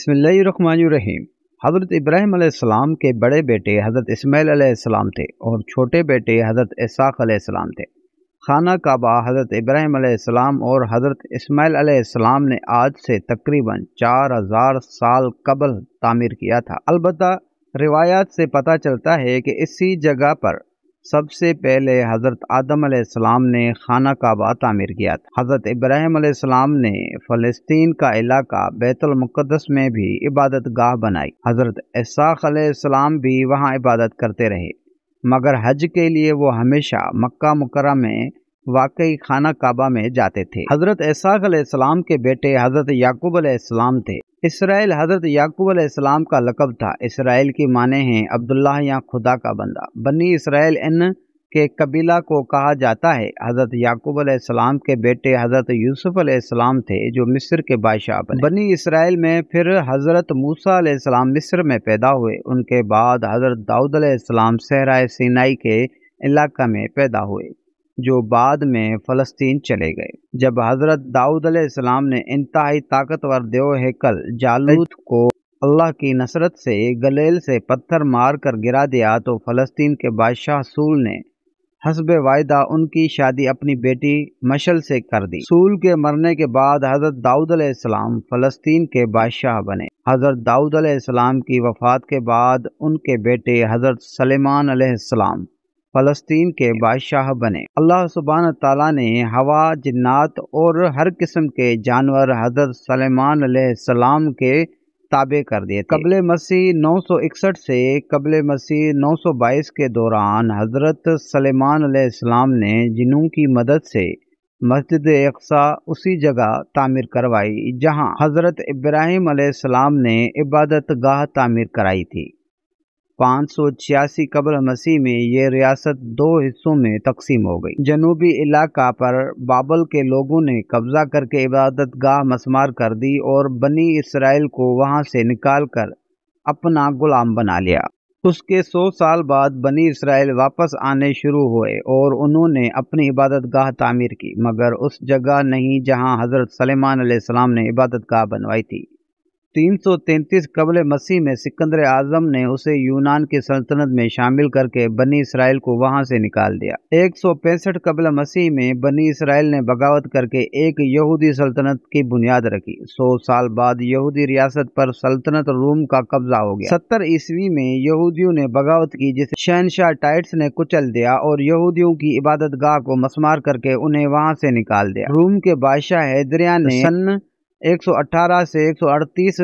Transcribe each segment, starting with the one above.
बिस्मिल्लाहिर्रहमानिर्रहीम। हज़रत इब्राहीम अलैहिस्सलाम के बड़े बेटे हज़रत इस्माईल अलैहिस्सलाम थे और छोटे बेटे हज़रत इसहाक़ अलैहिस्सलाम थे। खाना काबा हज़रत इब्राहीम अलैहिस्सलाम और हज़रत इस्माईल अलैहिस्सलाम ने आज से तकरीबन 4000 साल कबल तामीर किया था। अलबत्ता रिवायात से पता चलता है कि इसी जगह पर सबसे पहले हज़रत आदम अलैहिस्सलाम ने खाना काबा तामीर किया था। हज़रत इब्राहीम अलैहिस्सलाम ने फ़लस्तीन का इलाका बैतुल मुक़द्दस में भी इबादत गाह बनाई। हज़रत इसहाक़ अलैहिस्सलाम भी वहाँ इबादत करते रहे, मगर हज के लिए वो हमेशा मक्का मुकर्रमा में वाकई खाना काबा में जाते थे। हज़रत इसहाक़ अलैहिस्सलाम के बेटे हज़रत याकूब अलैहिस्सलाम थे। इसराइल हज़रत याकूब अलैहिस्सलाम का लक़ब था। इसराइल की माने हैं अब्दुल्लाह या खुदा का बंदा। बनी इसराइल इन के कबीला को कहा जाता है। हज़रत याकूब अलैहिस्सलाम के बेटे हज़रत यूसुफ अलैहिस्सलाम थे जो मिस्र के बादशाह बने। बनी इसराइल में फिर हज़रत मूसा अलैहिस्सलाम मिस्र में पैदा हुए। उनके बाद हज़रत दाऊद अलैहिस्सलाम सहराए सीनाई के इलाका में पैदा हुए जो बाद में फ़लस्तीन चले गए। जब हज़रत दाऊद अलैहिस्सलाम ने इंतहाई ताकतवर देव हैकल जालूत को अल्लाह की नसरत से गलेल से पत्थर मार कर गिरा दिया तो फ़लस्तीन के बादशाह सूल ने हस्ब वायदा उनकी शादी अपनी बेटी मशल से कर दी। सूल के मरने के बाद हज़रत दाऊद अलैहिस्सलाम फ़लस्तीन के बादशाह बने। हज़रत दाऊद अलैहिस्सलाम की वफ़ात के बाद उनके बेटे हज़रत सुलेमान अलैहिस्सलाम फ़लस्तीन के बादशाह बने। अल्लाह सुब्हानहू तआला ने हवा, जिन्नात और हर किस्म के जानवर हज़रत सुलेमान अलैहिस्सलाम के ताबे कर दिए थे। कबले मसीह 961 से कबले मसीह 922 के दौरान हज़रत सुलेमान अलैहिस्सलाम ने जिन्नों की मदद से मस्जिद अक़सा उसी जगह तामीर करवाई जहां हज़रत इब्राहीम अलैहिस्सलाम ने इबादत गाह तामीर कराई थी। 586 कबल मसीह में ये रियासत दो हिस्सों में तकसीम हो गई। जनूबी इलाका पर बाबल के लोगों ने कब्जा करके इबादत गाह मस्मार कर दी और बनी इसराइल को वहां से निकाल कर अपना गुलाम बना लिया। उसके 100 साल बाद बनी इसराइल वापस आने शुरू हुए और उन्होंने अपनी इबादत गाह तामीर की, मगर उस जगह नहीं जहां हज़रत सुलेमान अलैहिस्सलाम ने इबादत गाह बनवाई थी। 333 कबल मसीह में सिकंदर आज़म ने उसे यूनान की सल्तनत में शामिल करके बनी इसराइल को वहां से निकाल दिया। 165 कबल मसीह में बनी इसराइल ने बगावत करके एक यहूदी सल्तनत की बुनियाद रखी। 100 साल बाद यहूदी रियासत पर सल्तनत रूम का कब्जा हो गया। 70 ईस्वी में यहूदियों ने बगावत की जिसे शहनशाह टाइट्स ने कुचल दिया और यहूदियों की इबादत गाह को मस्मार करके उन्हें वहां से निकाल दिया। रूम के बादशाह हैदरिया ने सन 118 से 138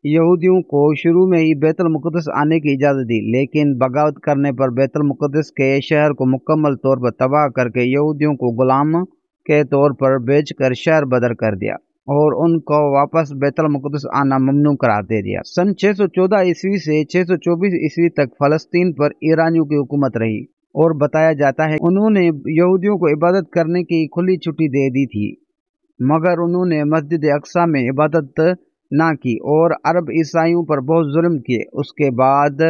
यहूदियों को शुरू में ही बैतुल मुक़द्दस आने की इजाज़त दी, लेकिन बगावत करने पर बैतुल मुक़द्दस के शहर को मुकम्मल तौर पर तबाह करके यहूदियों को गुलाम के तौर पर बेचकर शहर बदर कर दिया और उनको वापस बैतुल मुक़द्दस आना ममनू करार दे दिया। सन 614 ईस्वी से 624 ईस्वी तक फ़लस्तीन पर ईरानियों की हुकूमत रही और बताया जाता है उन्होंने यहूदियों को इबादत करने की खुली छुट्टी दे दी थी, मगर उन्होंने मस्जिद अक़सा में इबादत ना की और अरब ईसाइयों पर बहुत जुल्म किए। उसके बाद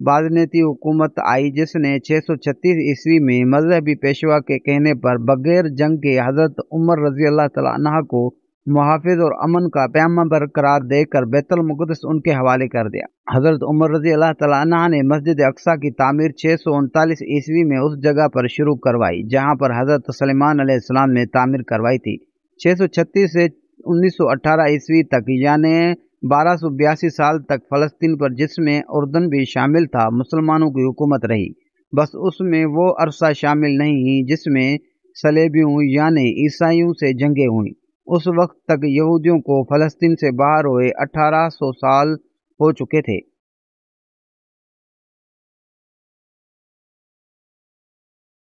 बाज़नीती हुकूमत आई जिसने 636 ईस्वी में मजहबी पेशवा के कहने पर बगैर जंग के हज़रत उमर रज़ी अल्लाह तआला अन्हु को मुहाफ़िज़ और अमन का पैगंबर करार देकर बैतुल मुक़द्दस उनके हवाले कर दिया। हज़रत उमर रज़ी अल्लाह तआला अन्हु ने मस्जिद अक़सा की तामीर 639 ईस्वी में उस जगह पर शुरू करवाई जहाँ पर हज़रत सुलेमान अलैहिस्सलाम ने तामीर करवाई थी। 636 से 1918 ईस्वी तक यानी 1282 साल तक फ़लस्तीन पर, जिसमें उर्दन भी शामिल था, मुसलमानों की हुकूमत रही। बस उसमें वो अरसा शामिल नहीं जिसमें सलेबियों यानी ईसाइयों से जंगें हुई। उस वक्त तक यहूदियों को फ़लस्तीन से बाहर हुए 1800 साल हो चुके थे।